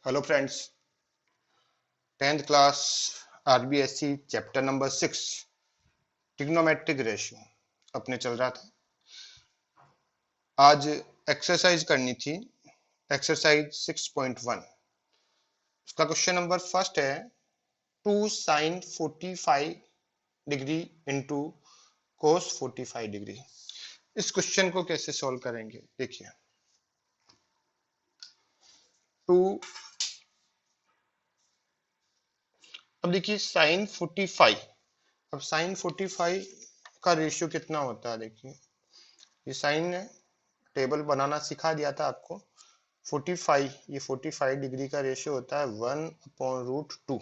Hello friends, 10th class RBSC chapter number 6 trigonometric ratio अपने चल रहा था। आज एक्सरसाइज करनी थी, एक्सरसाइज 6.1। उसका क्वेश्चन नंबर फर्स्ट है 2 sin 45 डिग्री इंटू कोस 45 डिग्री। इस क्वेश्चन को कैसे सॉल्व करेंगे देखिए। 2 अब देखिए साइन 45, अब साइन 45 का रेशियो कितना होता है देखिए। ये साइन है, टेबल बनाना सिखा दिया था आपको। 45, ये 45 डिग्री का रेशियो होता है 1/√2।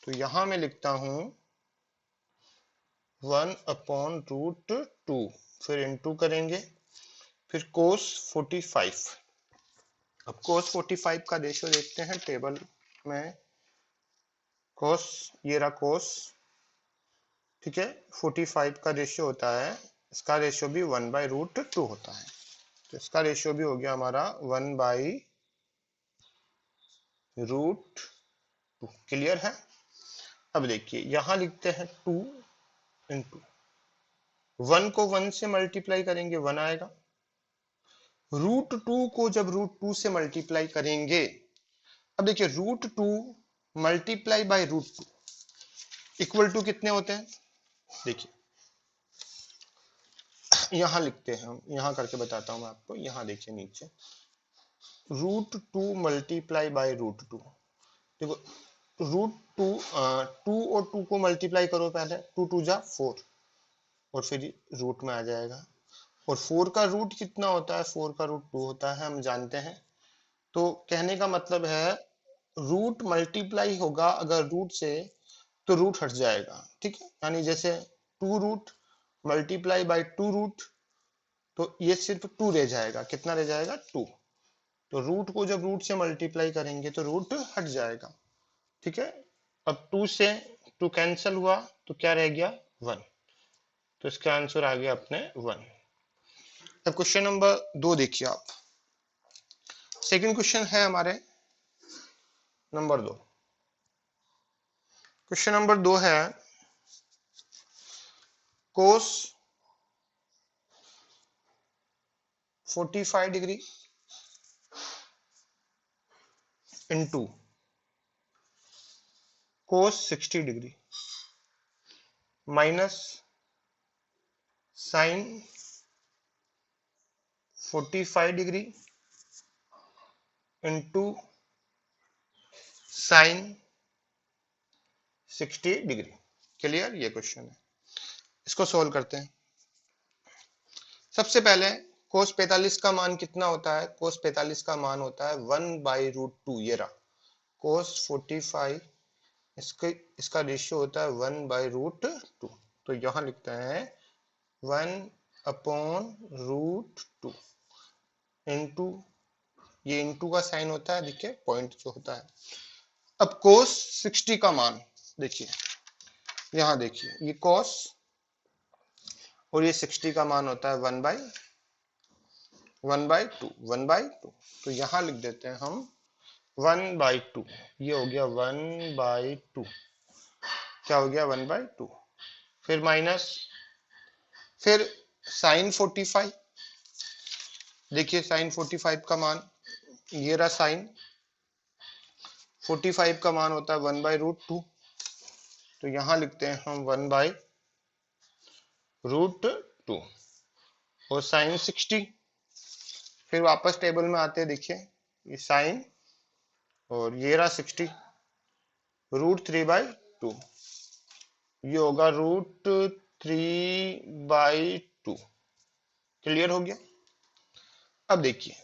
तो यहां मैं लिखता हूं 1/√2, फिर इनटू करेंगे, फिर कोस 45। अब कोस 45 का रेशियो देखते हैं टेबल में। कोस, ये रहा कोस, ठीक है। 45 का रेशियो होता है, इसका रेशियो भी 1/√2 होता है। तो इसका रेशियो भी हो गया हमारा 1/√2। क्लियर है। अब देखिए यहां लिखते हैं 2 इंटू 1 को 1 से मल्टीप्लाई करेंगे 1 आएगा। √2 को जब √2 से मल्टीप्लाई करेंगे, अब देखिए √2 मल्टीप्लाई बाय √2 इक्वल टू कितने होते हैं देखिए। यहां लिखते हैं हम, यहां करके बताता हूं मैं आपको। यहां देखिए नीचे √2 मल्टीप्लाई बाय √2। देखो √2, 2 और 2 को मल्टीप्लाई करो पहले, 2 2 जा 4 और फिर रूट में आ जाएगा। और 4 का रूट कितना होता है? 4 का रूट 2 होता है, हम जानते हैं। तो कहने का मतलब है रूट मल्टीप्लाई होगा अगर रूट से, तो रूट हट जाएगा, ठीक है। यानी जैसे 2 रूट मल्टीप्लाई बाय 2 रूट, तो ये सिर्फ 2 रह जाएगा। कितना रह जाएगा? 2। तो रूट को जब रूट से मल्टीप्लाई करेंगे तो रूट हट जाएगा, ठीक है। अब 2 से 2 कैंसिल हुआ तो क्या रह गया? 1। तो इसका आंसर आ गया अपने 1। अब क्वेश्चन नंबर 2 देखिए आप। सेकंड क्वेश्चन है हमारे नंबर 2। क्वेश्चन नंबर 2 है cos 45 degree into cos 60 degree minus sine 45 degree into sine 60 degree. Clear? ये क्वेश्चन है, इसको सोल्व करते हैं। सबसे पहले कोस 45 का मान कितना होता है? कोस 45 का मान होता है 1/√2। ये रहा कोस 45, इसका रेशियो होता है 1/√2। तो यहां लिखते हैं 1/√2 इंटू, ये इंटू का साइन होता है, देखिए पॉइंट जो होता है। अब कोस 60 का मान देखिए, यहां देखिए ये कोस और ये 60 का मान होता है 1/2। तो यहां लिख देते हैं हम 1/2। ये हो गया 1/2। क्या हो गया? 1/2। फिर माइनस, फिर साइन 45। देखिए साइन 45 का मान, ये रहा साइन 45 का मान होता है 1/√2। तो यहां लिखते हैं हम 1/√2 और साइन 60। फिर वापस टेबल में आते हैं, देखिए ये साइन और ये रहा 60, √3/2। ये होगा √3/2। क्लियर हो गया। अब देखिए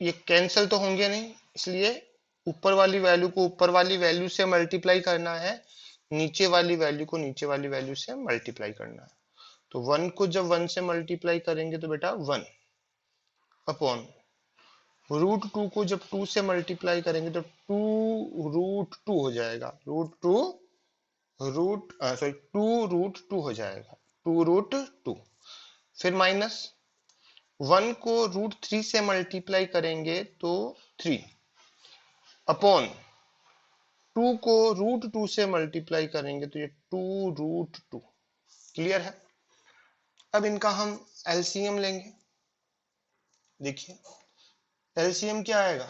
ये कैंसिल तो होंगे नहीं, इसलिए ऊपर वाली वैल्यू को ऊपर वाली वैल्यू से मल्टीप्लाई करना है, नीचे वाली वैल्यू को नीचे वाली वैल्यू से मल्टीप्लाई करना है। तो 1 को जब 1 से मल्टीप्लाई करेंगे तो बेटा 1 अपॉन √2 को जब 2 से मल्टीप्लाई करेंगे तो 2√2 हो जाएगा। सॉरी 2√2 हो जाएगा, 2√2। फिर माइनस 1 को √3 से मल्टीप्लाई करेंगे तो 3 अपॉन 2 को √2 से मल्टीप्लाई करेंगे तो ये 2√2। क्लियर है? अब इनका हम एलसीएम लेंगे। देखिए एलसीएम क्या आएगा,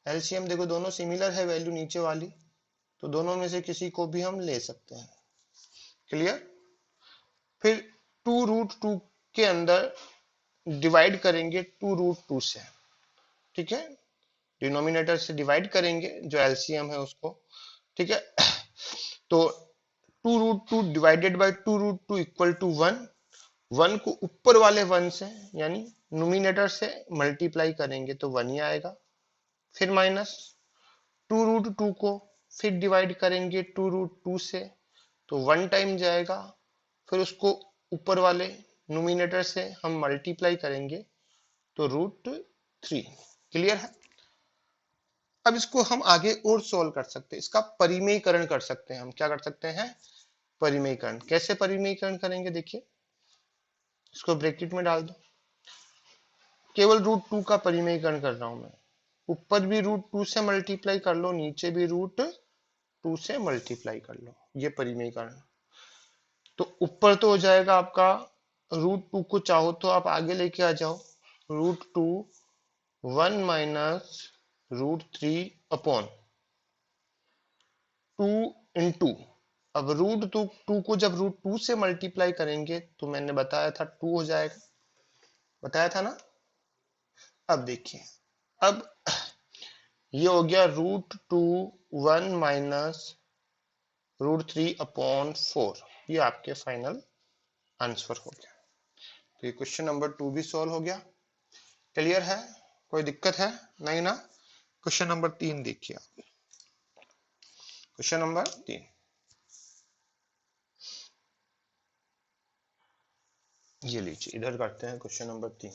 एलसीएम देखो दोनों सिमिलर है वैल्यू नीचे वाली, तो दोनों में से किसी को भी हम ले सकते हैं। क्लियर? फिर 2√2 के अंदर डिवाइड करेंगे 2√2 से, ठीक है, डिनोमिनेटर से डिवाइड करेंगे जो एलसीएम है उसको, ठीक है। तो 2√2 डिवाइडेड बाय 2√2 इक्वल टू 1, 1 को ऊपर वाले 1 से यानी नोमिनेटर से मल्टीप्लाई करेंगे तो 1 ही आएगा। फिर माइनस 2√2 को फिर डिवाइड करेंगे 2√2 से तो 1 टाइम जाएगा, फिर उसको ऊपर वाले नोमिनेटर से हम मल्टीप्लाई करेंगे तो √3। क्लियर है? अब इसको हम आगे और सोल्व कर सकते हैं, इसका परिमेयीकरण कर सकते हैं। हम क्या कर सकते हैं? परिमेयीकरण। कैसे परिमेयीकरण करेंगे? देखिए इसको ब्रैकेट में डाल दो, केवल √2 का परिमेयीकरण कर रहा हूं मैं, ऊपर भी √2 से मल्टीप्लाई कर लो, नीचे भी √2 से मल्टीप्लाई कर लो, ये परिमेयीकरण। तो ऊपर तो हो जाएगा आपका √2 को चाहो तो आप आगे लेके आ जाओ, √2 1 माइनस √3 अपॉन 2 इंटू, अब √2 को जब √2 से मल्टीप्लाई करेंगे तो मैंने बताया था 2 हो जाएगा, बताया था ना। अब देखिए, अब ये हो गया √2 1 माइनस √3 अपॉन 4, ये आपके फाइनल आंसर हो गया। तो ये क्वेश्चन नंबर 2 भी सॉल्व हो गया। क्लियर है? कोई दिक्कत है? नहीं ना। क्वेश्चन नंबर 3 देखिए आप, क्वेश्चन नंबर 3, ये लीजिए इधर करते हैं क्वेश्चन नंबर 3।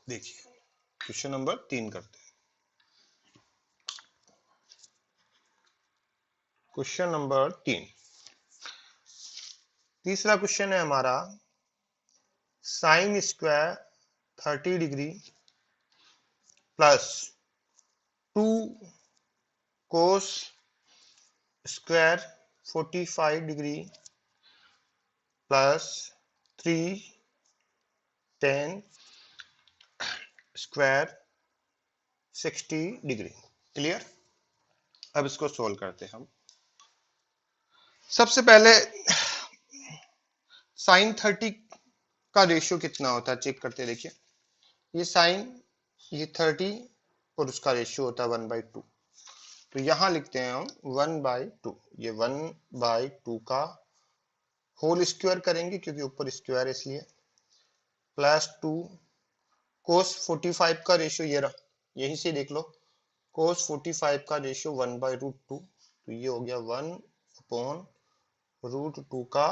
देखिए क्वेश्चन नंबर 3 करते हैं। क्वेश्चन नंबर 3, तीसरा क्वेश्चन है हमारा, sine square 30 degree plus 2 cos square 45 degree plus 3 tan square 60 degree. Clear? अब इसको सोल्व करते हैं हम। सबसे पहले साइन 30 का रेशियो कितना होता है चेक करते हैं। देखिए ये साइन, ये 30 और उसका रेशियो होता है 1/2, तो यहां लिखते हैं हम 1/2, ये 1/2 का होल स्क्वायर करेंगे क्योंकि ऊपर स्क्वायर है इसलिए, प्लस 2 कोस 45 का रेशियो ये रहा, यहीं से देख लो, कोस 45 का रेशियो 1/2, तो ये हो गया 1/√2 का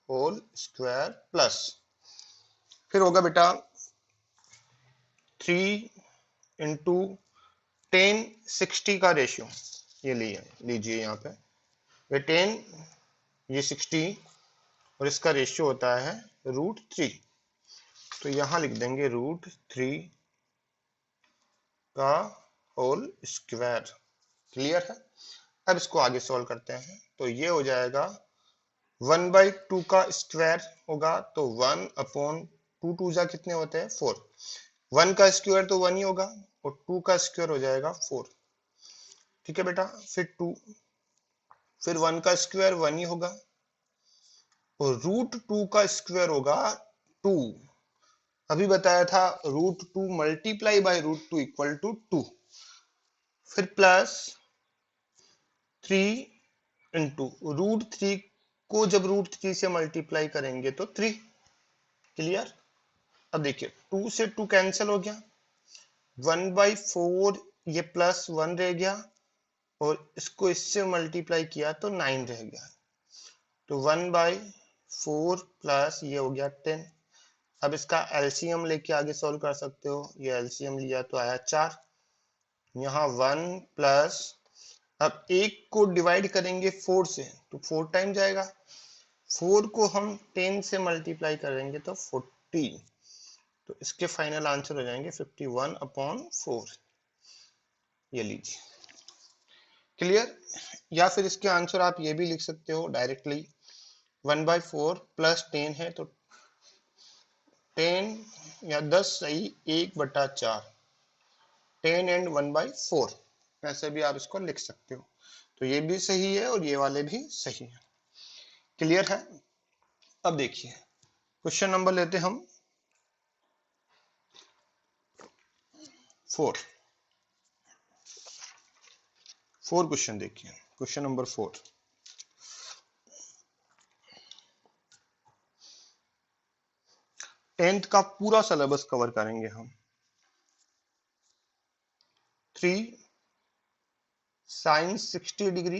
होल स्क्वायर, प्लस फिर होगा बेटा 3 इंटू tan 60 का रेशियो, ये लीजिए यहाँ पे, ये 10 ये 60 और इसका रेशियो होता है √3, तो यहां लिख देंगे √3 का होल स्क्वायर। क्लियर है? अब इसको आगे सॉल्व करते हैं, तो ये हो जाएगा 1/2 का स्क्वायर होगा तो 1/2, 2 जा कितने होते हैं 4, 1 का स्क्वायर तो 1 ही होगा और 2 का स्क्वायर हो जाएगा 4। ठीक है बेटा, फिर 2, फिर 1 का स्क्वायर 1 ही होगा और √2 का स्क्वायर होगा 2, अभी बताया था √2 मल्टीप्लाई बाय √2 इक्वल टू 2, फिर प्लस 3 इंटू √3 को जब √3 से मल्टीप्लाई करेंगे तो 3। क्लियर? अब देखिए 2 से 2 कैंसिल हो गया, 1/4 ये प्लस 1 रह गया और इसको इससे मल्टीप्लाई किया तो 9 रह गया, तो 1/4 प्लस ये हो गया 10। अब इसका एलसीएम लेके आगे सॉल्व कर सकते हो, ये एलसीएम लिया तो आया 4, यहाँ 1 प्लस अब एक को डिवाइड करेंगे 4 से तो 4 टाइम जाएगा, 4 को हम 10 से मल्टीप्लाई करेंगे तो 40, तो इसके फाइनल आंसर हो जाएंगे 51/4। ये लीजिए, क्लियर। या फिर इसके आंसर आप ये भी लिख सकते हो डायरेक्टली, 1/4 प्लस 10 है तो 10 या 10 सही 1/4, 10 एंड 1/4, ऐसे भी आप इसको लिख सकते हो। तो ये भी सही है और ये वाले भी सही है। क्लियर है। अब देखिए क्वेश्चन नंबर लेते हम 4 क्वेश्चन देखिए, क्वेश्चन नंबर 4। टेंथ का पूरा सिलेबस कवर करेंगे हम। 3 sin 60 degree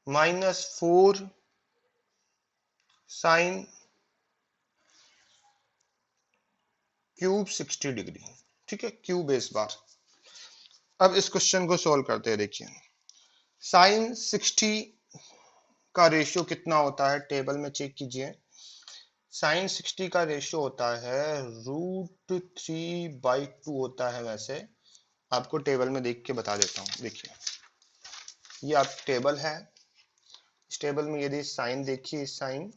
-4 sin cube 60 degree, ठीक है, क्यूब इस बार। अब इस क्वेश्चन को सोल्व करते हैं। देखिए sin 60 का रेशियो कितना होता है, टेबल में चेक कीजिए। sin 60 का रेशियो होता है √3/2 होता है। वैसे आपको टेबल में देख के बता देता हूँ। देखिए ये आप टेबल है, इस टेबल में यदि साइन देखिए, साइन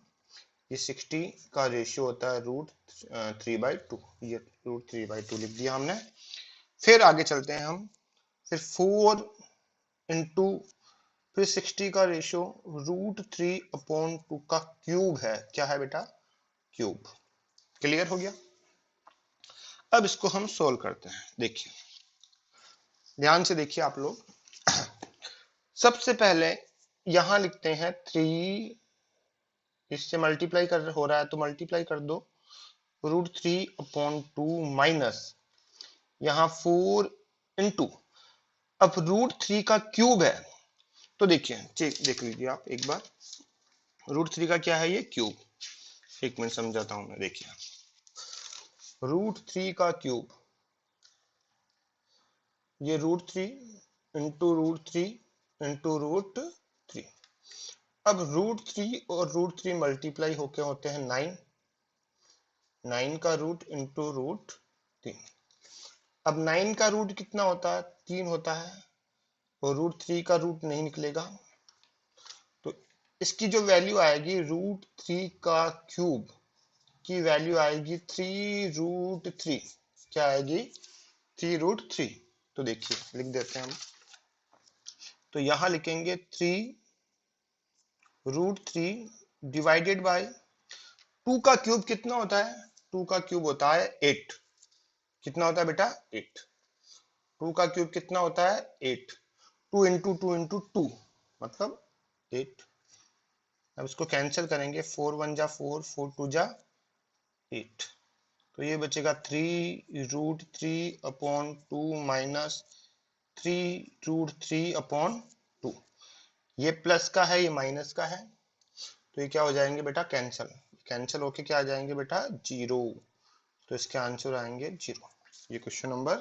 ये 60 का रेशियो होता है √3/2, ये √3/2 लिख दिया हमने। फिर आगे चलते हैं हम, फिर 4 इंटू फिर 60 का रेशियो √3/2 का क्यूब है। क्या है बेटा, क्यूब। क्लियर हो गया। अब इसको हम सोल्व करते हैं। देखिए ध्यान से देखिए आप लोग। सबसे पहले यहां लिखते हैं 3, इससे मल्टीप्लाई कर हो रहा है तो मल्टीप्लाई कर दो, √3/2 माइनस यहाँ 4 इंटू, अब √3 का क्यूब है तो देखिए चेक देख लीजिए आप एक बार, √3 का क्या है, ये क्यूब। एक मिनट समझाता हूं मैं। देखिए √3 का क्यूब, ये √3 इंटू √3 इंटू √3। अब √3 और √3 मल्टीप्लाई होके होते हैं 9, 9 का रूट इंटू √3। अब 9 का रूट कितना होता है, 3 होता है, और √3 का रूट नहीं निकलेगा, तो इसकी जो वैल्यू आएगी √3 का क्यूब की वैल्यू आएगी 3√3। क्या आएगी, 3√3। तो देखिए लिख देते हैं हम, तो यहां लिखेंगे 3√3 डिवाइडेड बाय 2 का क्यूब कितना होता है, 2 का क्यूब होता है 8। कितना होता है बेटा, 8। 2 का क्यूब कितना होता है, 8। 2 इंटू 2 इंटू 2 मतलब 8। अब इसको कैंसिल करेंगे, 4 1 जा 4, 4 2 जा 8, तो ये बचेगा 3√3/2 माइनस 3√3/2। ये प्लस का है, ये माइनस का है, तो ये क्या हो जाएंगे बेटा, कैंसिल। कैंसिल होके क्या आ जाएंगे बेटा, 0। तो इसके आंसर आएंगे 0। ये क्वेश्चन नंबर